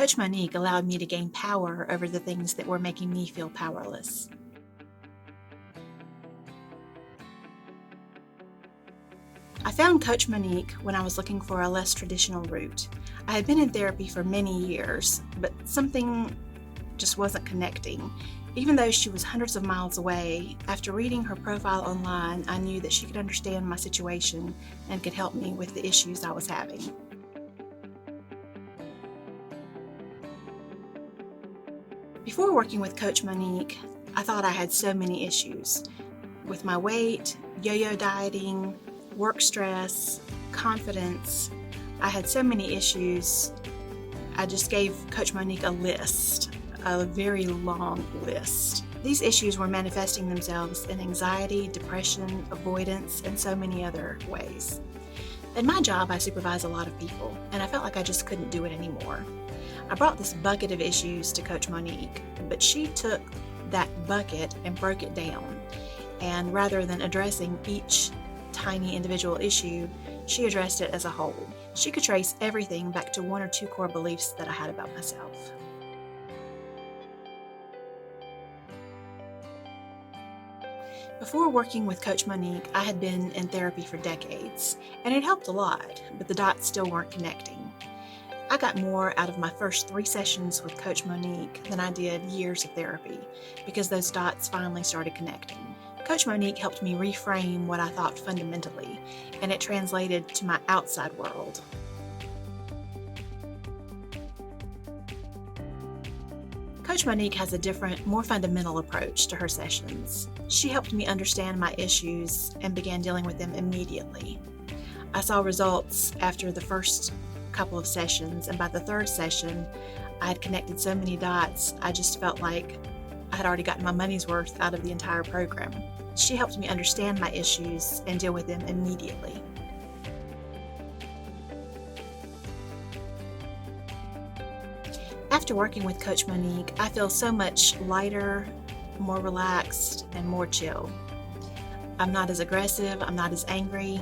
Coach Monique allowed me to gain power over the things that were making me feel powerless. I found Coach Monique when I was looking for a less traditional route. I had been in therapy for many years, but something just wasn't connecting. Even though she was hundreds of miles away, after reading her profile online, I knew that she could understand my situation and could help me with the issues I was having. Before working with Coach Monique, I thought I had so many issues with my weight, yo-yo dieting, work stress, confidence. I had so many issues. I just gave Coach Monique a list, a very long list. These issues were manifesting themselves in anxiety, depression, avoidance, and so many other ways. In my job, I supervise a lot of people, and I felt like I just couldn't do it anymore. I brought this bucket of issues to Coach Monique, but she took that bucket and broke it down. And rather than addressing each tiny individual issue, she addressed it as a whole. She could trace everything back to one or two core beliefs that I had about myself. Before working with Coach Monique, I had been in therapy for decades, and it helped a lot, but the dots still weren't connecting. I got more out of my first 3 sessions with Coach Monique than I did years of therapy, because those dots finally started connecting. Coach Monique helped me reframe what I thought fundamentally, and it translated to my outside world. Coach Monique has a different, more fundamental approach to her sessions. She helped me understand my issues and began dealing with them immediately. I saw results after the first couple of sessions, and by the 3rd session, I had connected so many dots, I just felt like I had already gotten my money's worth out of the entire program. She helped me understand my issues and deal with them immediately. After working with Coach Monique, I feel so much lighter, more relaxed, and more chill. I'm not as aggressive, I'm not as angry,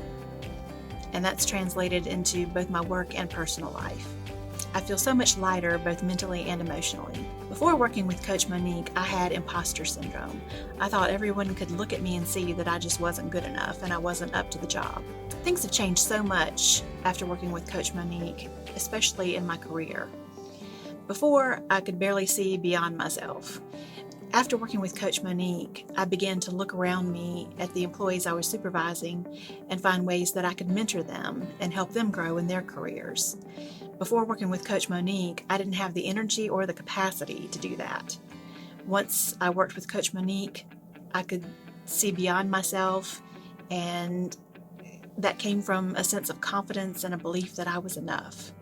and that's translated into both my work and personal life. I feel so much lighter both mentally and emotionally. Before working with Coach Monique, I had imposter syndrome. I thought everyone could look at me and see that I just wasn't good enough and I wasn't up to the job. Things have changed so much after working with Coach Monique, especially in my career. Before, I could barely see beyond myself. After working with Coach Monique, I began to look around me at the employees I was supervising and find ways that I could mentor them and help them grow in their careers. Before working with Coach Monique, I didn't have the energy or the capacity to do that. Once I worked with Coach Monique, I could see beyond myself, and that came from a sense of confidence and a belief that I was enough.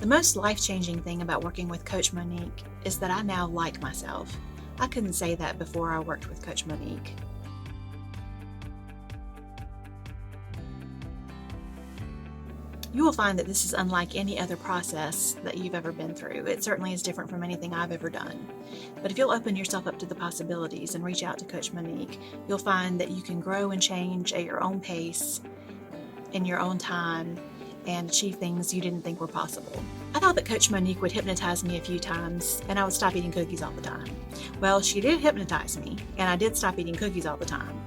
The most life-changing thing about working with Coach Monique is that I now like myself. I couldn't say that before I worked with Coach Monique. You will find that this is unlike any other process that you've ever been through. It certainly is different from anything I've ever done. But if you'll open yourself up to the possibilities and reach out to Coach Monique, you'll find that you can grow and change at your own pace, in your own time, and achieve things you didn't think were possible. I thought that Coach Monique would hypnotize me a few times and I would stop eating cookies all the time. Well, she did hypnotize me and I did stop eating cookies all the time,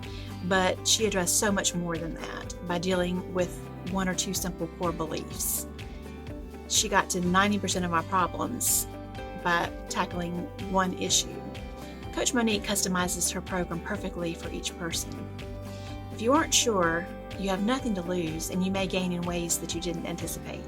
but she addressed so much more than that by dealing with 1 or 2 simple core beliefs. She got to 90% of my problems by tackling one issue. Coach Monique customizes her program perfectly for each person. If you aren't sure, you have nothing to lose and you may gain in ways that you didn't anticipate.